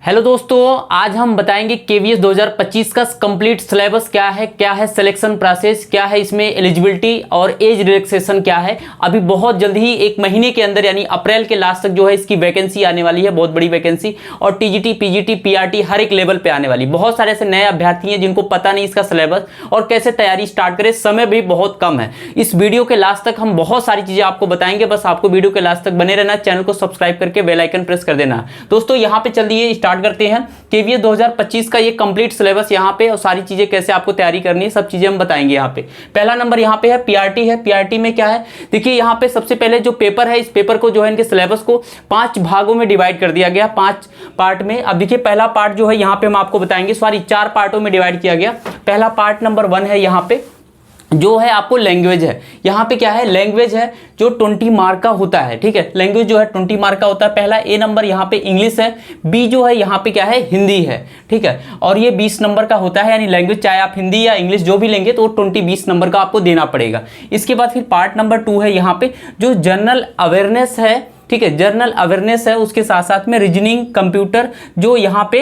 Hello दोस्तों, आज हम बताएंगे केवीएस 2025 का कंप्लीट सिलेबस क्या है सिलेक्शन प्रोसेस क्या है, इसमें एलिजिबिलिटी और एज रिलैक्सेशन क्या है। अभी बहुत जल्द ही एक महीने के अंदर यानी अप्रैल के लास्ट तक जो है इसकी वैकेंसी आने वाली है, बहुत बड़ी वैकेंसी। और टीजीटी, पीजीटी, पीआरटी हर एक लेवल पे आने वाली। बहुत सारे ऐसे नए अभ्यर्थी हैं जिनको पता नहीं इसका सिलेबस और कैसे तैयारी स्टार्ट करें, समय भी बहुत कम है। इस वीडियो के लास्ट तक हम बहुत सारी चीजें आपको बताएंगे, बस आपको वीडियो के लास्ट तक बने रहना, चैनल को सब्सक्राइब करके बेल आइकन प्रेस कर देना। दोस्तों यहाँ पे चलिए स्टार्ट करते हैं केवीएस 2025 का ये कंप्लीट सिलेबस यहाँ पे, और सारी चीजें कैसे आपको तैयारी करनी है सब चीजें हम बताएंगे। यहाँ पे पहला नंबर यहाँ पे है पीआरटी है। पीआरटी में क्या है, देखिए यहाँ पे सबसे पहले जो पेपर है, इस पेपर को जो है इनके सिलेबस को 5 भागों में डिवाइड कर दिया गया, 5 पार्ट में। अब देखिए पहला पार्ट जो है यहाँ पे हम आपको बताएंगे, सॉरी 4 पार्टों में डिवाइड किया गया। पहला पार्ट नंबर 1 है यहाँ पे जो है आपको लैंग्वेज है। यहाँ पे क्या है, लैंग्वेज है जो 20 मार्क का होता है। ठीक है, लैंग्वेज जो है 20 मार्क का होता है। पहला ए नंबर यहाँ पे इंग्लिश है, बी जो है यहाँ पे क्या है हिंदी है। ठीक है, और ये 20 नंबर का होता है, यानी लैंग्वेज चाहे आप हिंदी या इंग्लिश जो भी लेंगे तो 20 नंबर का आपको देना पड़ेगा। इसके बाद फिर पार्ट नंबर 2 है यहाँ पे जो जनरल अवेयरनेस है। ठीक है, जनरल अवेयरनेस है, उसके साथ साथ में रीजनिंग, कंप्यूटर जो यहाँ पे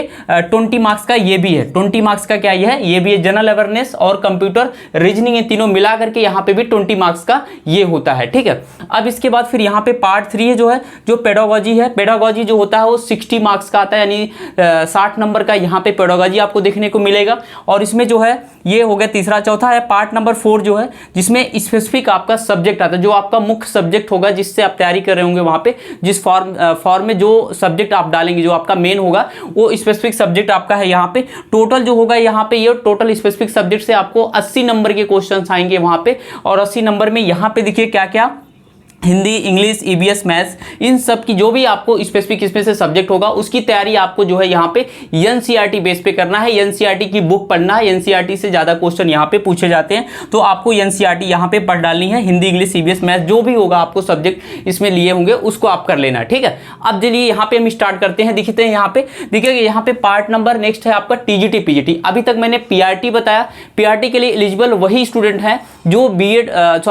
20 मार्क्स का ये भी है। 20 मार्क्स का क्या ये भी है, जनरल अवेयरनेस और कंप्यूटर, रीजनिंग, ये तीनों मिला करके यहाँ पे भी 20 मार्क्स का ये होता है। ठीक है, अब इसके बाद फिर यहाँ पे पार्ट 3 है जो है जो पेडागोजी है। पेडागोजी जो होता है वो 60 मार्क्स का आता है, यानी 60 नंबर का यहाँ पे पेडागोजी आपको देखने को मिलेगा। और इसमें जो है ये हो गया तीसरा। चौथा है पार्ट नंबर 4 जो है जिसमें स्पेसिफिक आपका सब्जेक्ट आता है, जो आपका मुख्य सब्जेक्ट होगा जिससे आप तैयारी कर रहे होंगे, वहाँ पे जिस फॉर्म में जो सब्जेक्ट आप डालेंगे, जो आपका मेन होगा वो स्पेसिफिक सब्जेक्ट आपका है। यहाँ पे टोटल जो होगा यहाँ पे ये टोटल स्पेसिफिक सब्जेक्ट से आपको 80 नंबर के क्वेश्चंस आएंगे वहाँ पे। और 80 नंबर में यहाँ पे देखिए क्या क्या, हिंदी, इंग्लिश, ईवीएस, मैथ्स, इन सब की जो भी आपको स्पेसिफिक इसमें से सब्जेक्ट होगा उसकी तैयारी आपको जो है यहाँ पे एनसीईआरटी बेस पे करना है। एनसीईआरटी की बुक पढ़ना है, एनसीईआरटी से ज़्यादा क्वेश्चन यहाँ पे पूछे जाते हैं, तो आपको एनसीईआरटी यहाँ पे पढ़ डालनी है। हिंदी, इंग्लिश, ईवीएस, मैथ्स जो भी होगा आपको सब्जेक्ट इसमें लिए होंगे उसको आप कर लेना। ठीक है, अब चलिए यहाँ पे हम स्टार्ट करते हैं। देखते हैं यहाँ पे, देखिए यहाँ पे पार्ट नंबर नेक्स्ट है आपका टीजीटी, पीजीटी। अभी तक मैंने पीआरटी बताया। पीआरटी के लिए एलिजिबल वही स्टूडेंट हैं जो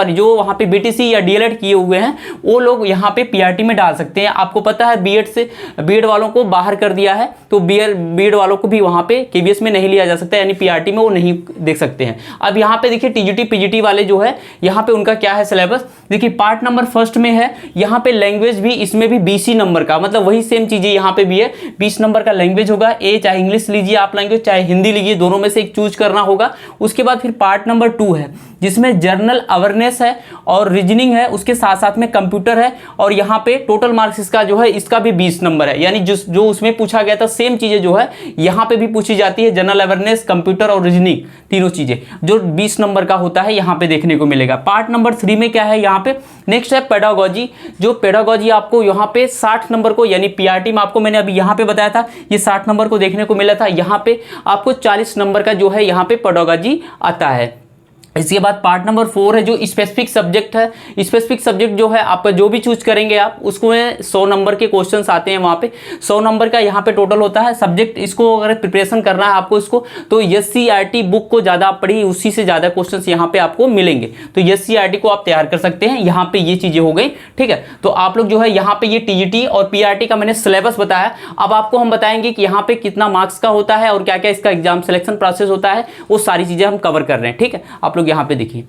जो वहाँ पे बीटीसी या डीएलएड किए हुए हैं, वो लोग यहाँ पे पीआरटी में डाल सकते हैं। आपको पता है बीएड वालों को बाहर कर दिया है, तो बीएड वालों को भी वहाँ पे केवीएस में नहीं लिया जा सकता, यानी पीआरटी में वो नहीं देख सकते हैं। अब यहाँ पे देखिए टीजीटी, पीजीटी वाले जो है यहाँ पे उनका क्या है सिलेबस, देखिए पार्ट नंबर 1 में है यहाँ पे लैंग्वेज भी, इसमें भी 20 नंबर का, मतलब वही सेम चीजें यहाँ पे भी है। 20 नंबर का लैंग्वेज होगा, ए चाहे इंग्लिश लीजिए आप लैंग्वेज, चाहे हिंदी लीजिए, दोनों में से एक चूज करना होगा। उसके बाद फिर पार्ट नंबर 2 है जिसमें जनरल अवेयरनेस है और रीजनिंग है, उसके साथ साथ में कंप्यूटर है। और यहाँ पे टोटल मार्क्स इसका जो है इसका भी 20 नंबर है, यानी जो उसमें पूछा गया था सेम चीजें जो है यहाँ पे भी पूछी जाती है। जनरल अवेयरनेस, कंप्यूटर और रीजनिंग तीनों चीजें जो 20 नंबर का होता है यहाँ पे देखने को मिलेगा। पार्ट नंबर 3 में क्या है, यहाँ पे नेक्स्ट है पेडागोजी। जो पेडागोजी आपको यहाँ पे 60 नंबर को, यानी पीआरटी में आपको मैंने अभी यहाँ पे बताया था ये 60 नंबर को देखने को मिला था, यहाँ पे आपको 40 नंबर का जो है यहाँ पे पेडागोजी आता है। इसके बाद पार्ट नंबर 4 है जो स्पेसिफिक सब्जेक्ट है। स्पेसिफिक सब्जेक्ट जो है आपका जो भी चूज करेंगे आप, उसको 100 नंबर के क्वेश्चंस आते हैं वहाँ पे। 100 नंबर का यहाँ पे टोटल होता है सब्जेक्ट। इसको अगर प्रिपरेशन करना है आपको इसको, तो एससीईआरटी बुक को ज़्यादा आप पढ़िए, उसी से ज़्यादा क्वेश्चंस यहाँ पे आपको मिलेंगे, तो एससीईआरटी को आप तैयार कर सकते हैं। यहाँ पे ये चीज़ें हो गई। ठीक है, तो आप लोग जो है यहाँ पे ये टीजीटी और पीआरटी का मैंने सिलेबस बताया। अब आपको हम बताएंगे कि यहाँ पे कितना मार्क्स का होता है और क्या क्या इसका एग्जाम सिलेक्शन प्रोसेस होता है, वो सारी चीज़ें हम कवर कर रहे हैं। ठीक है, आप लोग यहाँ पे देखिए।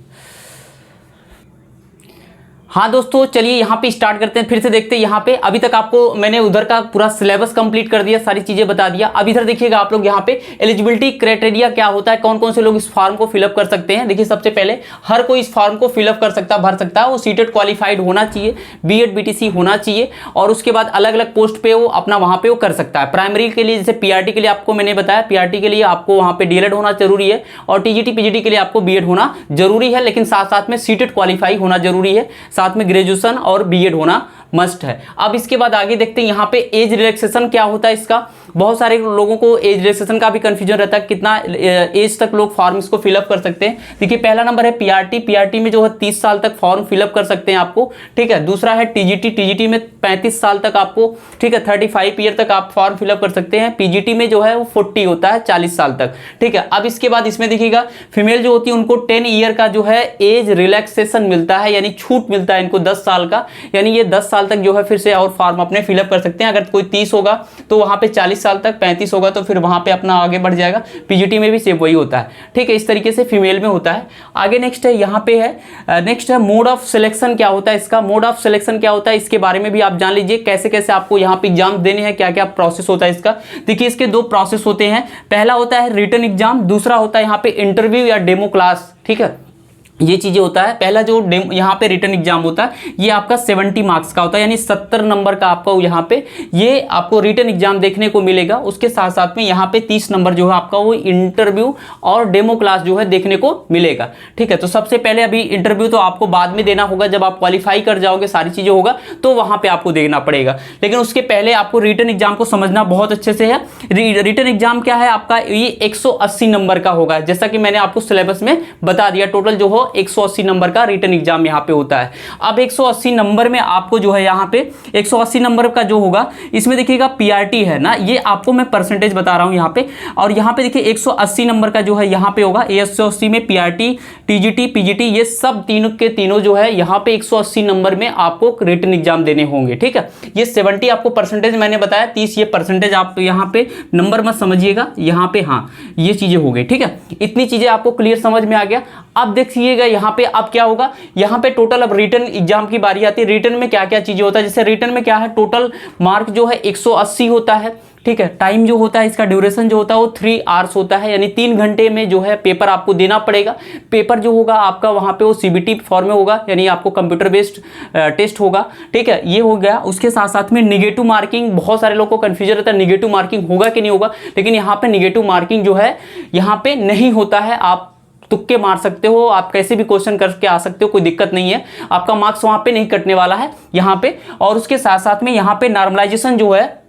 हाँ दोस्तों, चलिए यहाँ पे स्टार्ट करते हैं, फिर से देखते हैं यहाँ पे। अभी तक आपको मैंने उधर का पूरा सिलेबस कंप्लीट कर दिया, सारी चीजें बता दिया। अब इधर देखिएगा आप लोग यहाँ पे एलिजिबिलिटी क्राइटेरिया क्या होता है, कौन कौन से लोग इस फॉर्म को फिलअप कर सकते हैं। देखिए सबसे पहले हर कोई इस फॉर्म को फिलअप कर सकता है, भर सकता है। वो सीटेट क्वालिफाइड होना चाहिए, बीएड बीटीसी होना चाहिए, और उसके बाद अलग अलग पोस्ट पे वो अपना वहाँ पे वो कर सकता है। प्राइमरी के लिए जैसे पीआरटी के लिए आपको मैंने बताया, पीआरटी के लिए आपको वहाँ पे डीएलएड होना जरूरी है, और टीजीटी पीजीटी के लिए आपको बीएड होना जरूरी है, लेकिन साथ साथ में सीटेट क्वालिफाई होना जरूरी है, साथ में ग्रेजुएशन और बीएड होना मस्ट है। अब इसके बाद आगे देखते हैं यहाँ पे एज रिलैक्सेशन क्या होता है इसका। बहुत सारे लोगों को एज रिलैक्सेशन का भी कंफ्यूजन रहता है, कितना एज तक लोग फॉर्म इसको फिलअप कर सकते हैं। देखिए पहला नंबर है पीआरटी। पीआरटी में जो है 30 साल तक फॉर्म फिलअप कर सकते हैं आपको। ठीक है, दूसरा है टीजीटी। टीजीटी में 35 साल तक आपको, ठीक है, 35 ईयर तक आप फॉर्म फिलअप कर सकते हैं। पीजीटी में जो है वो 40 होता है, 40 साल तक। ठीक है, अब इसके बाद इसमें देखिएगा फीमेल जो होती है उनको 10 ईयर का जो है एज रिलैक्सेशन मिलता है, यानी छूट मिलता है इनको 10 साल का, यानी ये 10 साल तक जो है फिर से और फॉर्म अपने फिलअप कर सकते हैं। अगर कोई 30 होगा तो वहां पे 40 साल तक, 35 होगा तो फिर वहाँ पे अपना आगे बढ़ जाएगा। पीजीटी में भी सेम वही होता है, ठीक है। इस तरीके से फीमेल में होता है। आगे नेक्स्ट है, यहाँ पे है नेक्स्ट है मोड ऑफ सिलेक्शन क्या होता है इसका। मोड ऑफ सिलेक्शन क्या होता है इसके बारे में भी आप जान लीजिए, कैसे कैसे आपको यहाँ पे एग्जाम देने हैं, क्या क्या प्रोसेस होता है इसका। देखिए इसके दो प्रोसेस होते हैं, पहला होता है रिटन एग्जाम, दूसरा होता है यहाँ पे इंटरव्यू या डेमो क्लास, ठीक है। ये चीज़ें होता है। पहला जो यहाँ पे रिटन एग्जाम होता है ये आपका 70 मार्क्स का होता है, यानी 70 नंबर का आपका यहाँ पे ये आपको रिटन एग्जाम देखने को मिलेगा। उसके साथ साथ में यहाँ पे 30 नंबर जो है आपका वो इंटरव्यू और डेमो क्लास जो है देखने को मिलेगा, ठीक है। तो सबसे पहले अभी इंटरव्यू तो आपको बाद में देना होगा, जब आप क्वालिफाई कर जाओगे सारी चीज़ें होगा तो वहाँ पर आपको देना पड़ेगा, लेकिन उसके पहले आपको रिटन एग्जाम को समझना बहुत अच्छे से है। रिटन एग्जाम क्या है आपका, ये 180 नंबर का होगा, जैसा कि मैंने आपको सिलेबस में बता दिया। टोटल जो हो 180 नंबर का रिटन एग्जाम यहाँ पे होता है। अब 180 नंबर में आपको जो है यहाँ पे 180 नंबर का जो होगा इसमें देखिएगा पीआरटी है ना, ये आपको मैं परसेंटेज बता रहा हूँ यहाँ पे। और यहाँ पे देखिए 180 नंबर का जो है यहाँ पे होगा 180 में पीआरटी, टीजीटी, पीजीटी ये सब तीनों के तीनों जो है यहाँ पे 180 नंबर में आपको रिटन एग्जाम देने होंगे, ठीक है। ये 70 आपको परसेंटेज मैंने बताया, 30 ये परसेंटेज आप यहाँ पे नंबर मत समझिएगा यहाँ पे, हाँ ये चीजें हो गई, ठीक है। इतनी चीजें आपको क्लियर समझ में आ गया। अब देखिएगा यहाँ पे अब क्या होगा, यहाँ पे टोटल अब रिटन एग्जाम की बारी आती है। रिटन में क्या क्या चीजें होता है, जैसे रिटन में क्या है, टोटल मार्क जो है 180 होता है, ठीक है। टाइम जो होता है इसका ड्यूरेशन जो होता है वो 3 आवर्स होता है, यानी 3 घंटे में जो है पेपर आपको देना पड़ेगा। पेपर जो होगा आपका वहाँ पे वो सीबीटी फॉर्म में होगा, यानी आपको कंप्यूटर बेस्ड टेस्ट होगा, ठीक है। ये हो गया। उसके साथ साथ में निगेटिव मार्किंग, बहुत सारे लोगों को कन्फ्यूजन रहता है निगेटिव मार्किंग होगा कि नहीं होगा, लेकिन यहाँ पे निगेटिव मार्किंग जो है यहाँ पे नहीं होता है। आप तुक्के मार सकते हो, आप कैसे भी क्वेश्चन करके आ सकते हो, कोई दिक्कत नहीं है। आपका मार्क्स वहां पे नहीं कटने वाला है यहाँ पे। और उसके साथ साथ में यहाँ पे नॉर्मलाइजेशन जो है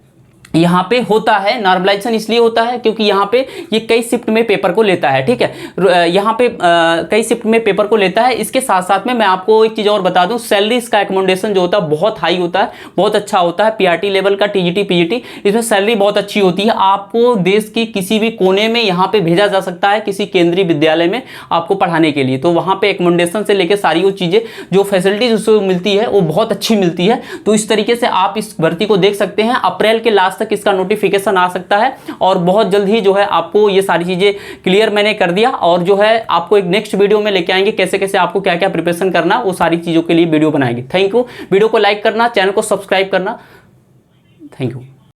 यहाँ पे होता है। नॉर्मलाइजेशन इसलिए होता है क्योंकि यहाँ पे ये कई शिफ्ट में पेपर को लेता है, ठीक है। यहाँ पे कई शिफ्ट में पेपर को लेता है। इसके साथ साथ में मैं आपको एक चीज़ और बता दूं, सैलरी इसका एकोमोडेशन जो होता है बहुत हाई होता है, बहुत अच्छा होता है। पीआरटी लेवल का, टीजीटी, पीजीटी, इसमें सैलरी बहुत अच्छी होती है। आपको देश की किसी भी कोने में यहाँ पे भेजा जा सकता है, किसी केंद्रीय विद्यालय में आपको पढ़ाने के लिए। तो वहाँ पे एकोमोडेशन से लेकर सारी वो चीज़ें जो फैसिलिटीज उसको मिलती है वो बहुत अच्छी मिलती है। तो इस तरीके से आप इस भर्ती को देख सकते हैं। अप्रैल के लास्ट तक इसका नोटिफिकेशन आ सकता है और बहुत जल्द ही जो है आपको ये सारी चीजें क्लियर मैंने कर दिया। और जो है आपको एक नेक्स्ट वीडियो में लेके आएंगे, कैसे कैसे आपको क्या क्या प्रिपरेशन करना, वो सारी चीजों के लिए वीडियो बनाएंगे। Thank you. वीडियो को लाइक करना, चैनल को सब्सक्राइब करना। Thank you.